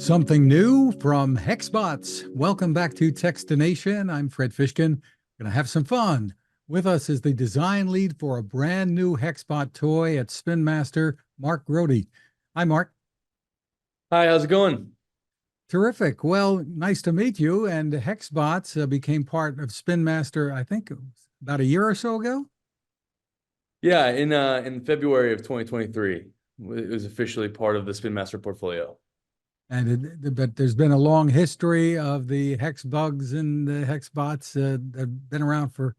Something new from Hex Bots. Welcome back to Techstination. I'm Fred Fishkin. Gonna have some fun. With us is the design lead for a brand new Hex Bot toy at Spin Master, Mark Grote. Hi, Mark. Hi, how's it going? Terrific. Well, nice to meet you. And Hex Bots became part of Spin Master, I think it was about a year or so ago. Yeah, in February of 2023, it was officially part of the Spin Master portfolio. But there's been a long history of the Hex bugs and the Hex Bots that have been around for,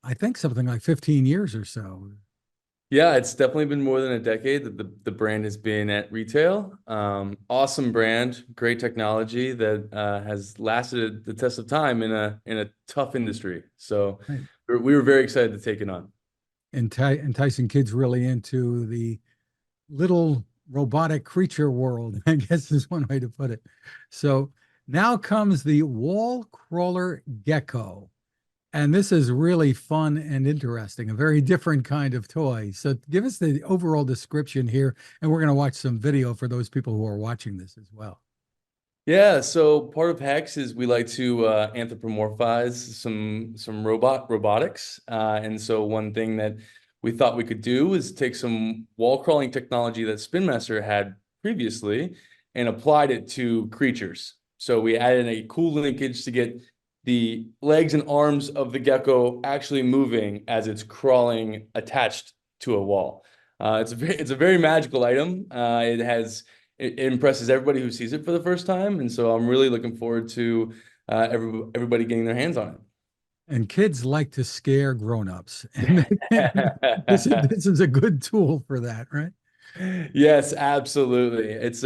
I think, something like 15 years or so. Yeah, it's definitely been more than a decade that the brand has been at retail. Awesome brand, great technology that has lasted the test of time in a tough industry. So Right. we were very excited to take it on. Enticing kids really into the little robotic creature world, I guess is one way to put it. So now comes the Wall Crawler Gecko. And this is really fun and interesting, a very different kind of toy. So give us the overall description here, and we're going to watch some video for those people who are watching this as well. Yeah, so part of Hex is we like to anthropomorphize some robotics, and so one thing that we thought we could do is take some wall crawling technology that Spin Master had previously and applied it to creatures. So we added a cool linkage to get the legs and arms of the gecko actually moving as it's crawling attached to a wall. It's a very magical item. It impresses everybody who sees it for the first time, and so I'm really looking forward to everybody getting their hands on And kids like to scare grown-ups. And it. this is a good tool for that, right? Yes, absolutely. It's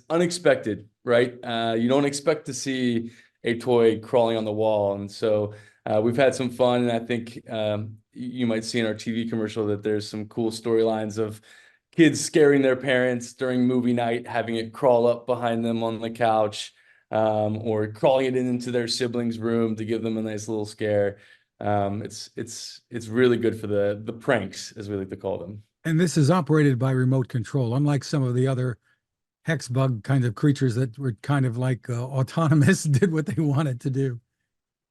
unexpected, right? You don't expect to see a toy crawling on the wall, and so we've had some fun. And I think you might see in our TV commercial that there's some cool storylines of kids scaring their parents during movie night, having it crawl up behind them on the couch, or crawling it into their siblings' room to give them a nice little scare. It's really good for the pranks, as we like to call them. And this is operated by remote control, unlike some of the other hex bug kind of creatures that were kind of like autonomous, did what they wanted to do.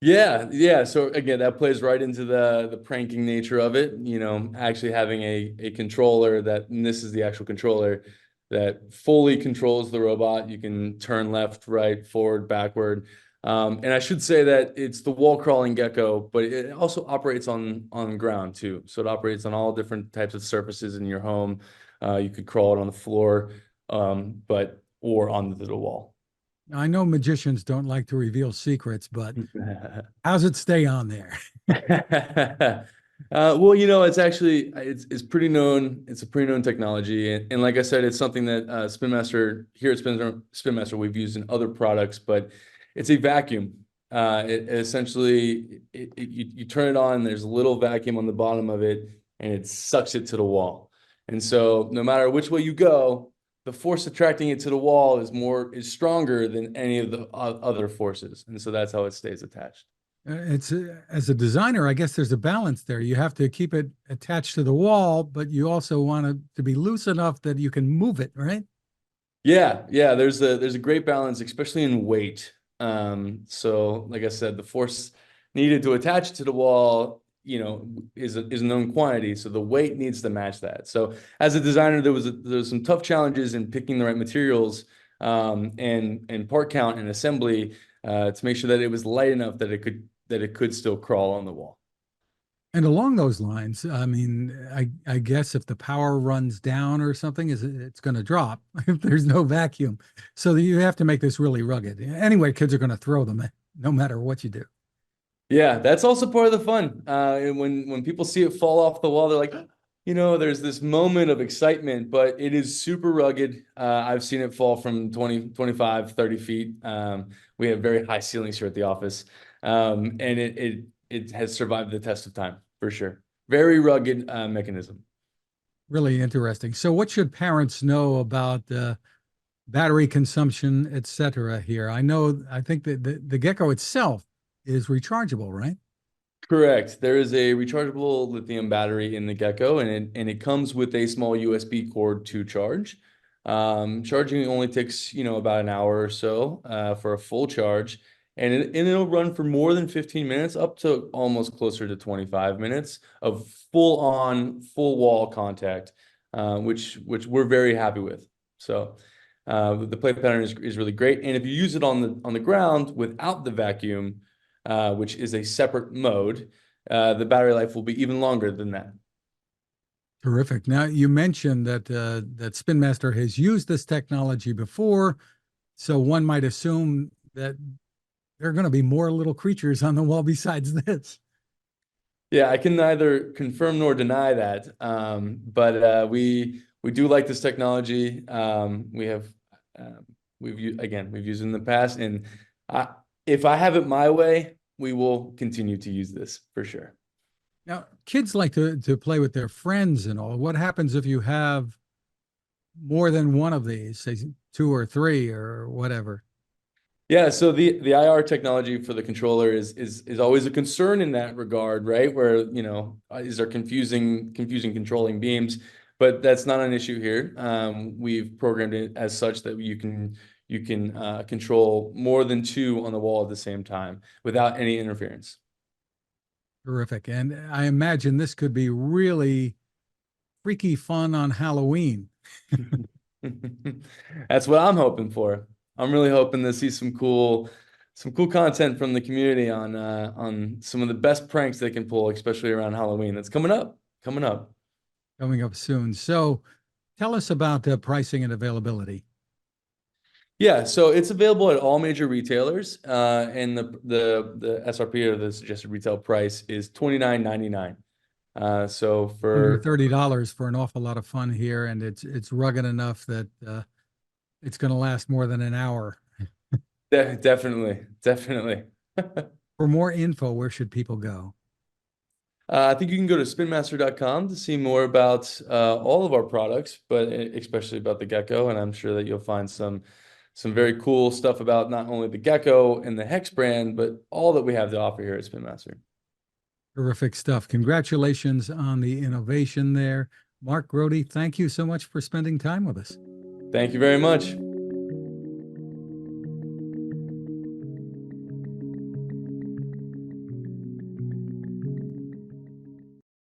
Yeah, yeah. So again, that plays right into the pranking nature of it. You know, actually having a controller that, and this is the actual controller that fully controls the robot. You can turn left, right, forward, backward. And I should say that it's the wall crawling gecko, but it also operates on ground too. So it operates on all different types of surfaces in your home. You could crawl it on the floor, but or onto the wall. I know magicians don't like to reveal secrets, but how's it stay on there? Well, you know, it's actually it's pretty known. It's a pretty known technology, and like I said, it's something that Spin Master here at Spin Master we've used in other products, but it's a vacuum. You turn it on. There's a little vacuum on the bottom of it, and it sucks it to the wall. And so, no matter which way you go, the force attracting it to the wall is stronger than any of the other forces, and so that's how it stays attached. It's as a designer, I guess there's a balance there. You have to keep it attached to the wall, but you also want it to be loose enough that you can move it, right? Yeah, yeah. There's a great balance, especially in weight. So like I said, the force needed to attach to the wall, you know, is a known quantity. So the weight needs to match that. So as a designer, there was some tough challenges in picking the right materials, and part count and assembly, to make sure that it was light enough that it could still crawl on the wall. And along those lines, I mean, I guess if the power runs down or something, it's going to drop if there's no vacuum. So you have to make this really rugged. Anyway, kids are going to throw them no matter what you do. Yeah, that's also part of the fun. And when people see it fall off the wall, they're like, you know, there's this moment of excitement, but it is super rugged. I've seen it fall from 20, 25, 30 feet. We have very high ceilings here at the office. And it has survived the test of time for sure. Very rugged mechanism. Really interesting. So what should parents know about battery consumption, et cetera, here? I think that the Gecko itself is rechargeable, right? Correct. There is a rechargeable lithium battery in the Gecko, and it comes with a small USB cord to charge. Charging only takes, about an hour or so for a full charge. And it'll run for more than 15 minutes, up to almost closer to 25 minutes of full on, full wall contact, which we're very happy with. So the play pattern is really great. And if you use it on the ground without the vacuum, which is a separate mode, the battery life will be even longer than that. Terrific. Now, you mentioned that Spin Master has used this technology before, so one might assume that there are going to be more little creatures on the wall besides this. Yeah, I can neither confirm nor deny that. But we do like this technology. We have we've used it in the past, and if I have it my way, we will continue to use this for sure. Now, kids like to play with their friends and all. What happens if you have more than one of these, say two or three or whatever? Yeah, so the IR technology for the controller is always a concern in that regard, right? Where, is there confusing controlling beams, but that's not an issue here. We've programmed it as such that you can control more than two on the wall at the same time without any interference. Terrific. And I imagine this could be really freaky fun on Halloween. That's what I'm hoping for. I'm really hoping to see some cool content from the community on some of the best pranks they can pull, especially around Halloween. That's coming up. Coming up. Coming up soon. So tell us about pricing and availability. Yeah, so it's available at all major retailers, and the SRP, or the suggested retail price, is $29.99. So Under for $30 for an awful lot of fun here, and it's rugged enough that it's going to last more than an hour. definitely. For more info, where should people go? I think you can go to spinmaster.com to see more about all of our products, but especially about the Gecko. And I'm sure that you'll find some very cool stuff about not only the Gecko and the Hex brand, but all that we have to offer here at Spin Master. Terrific stuff. Congratulations on the innovation there. Mark Grote, thank you so much for spending time with us. Thank you very much.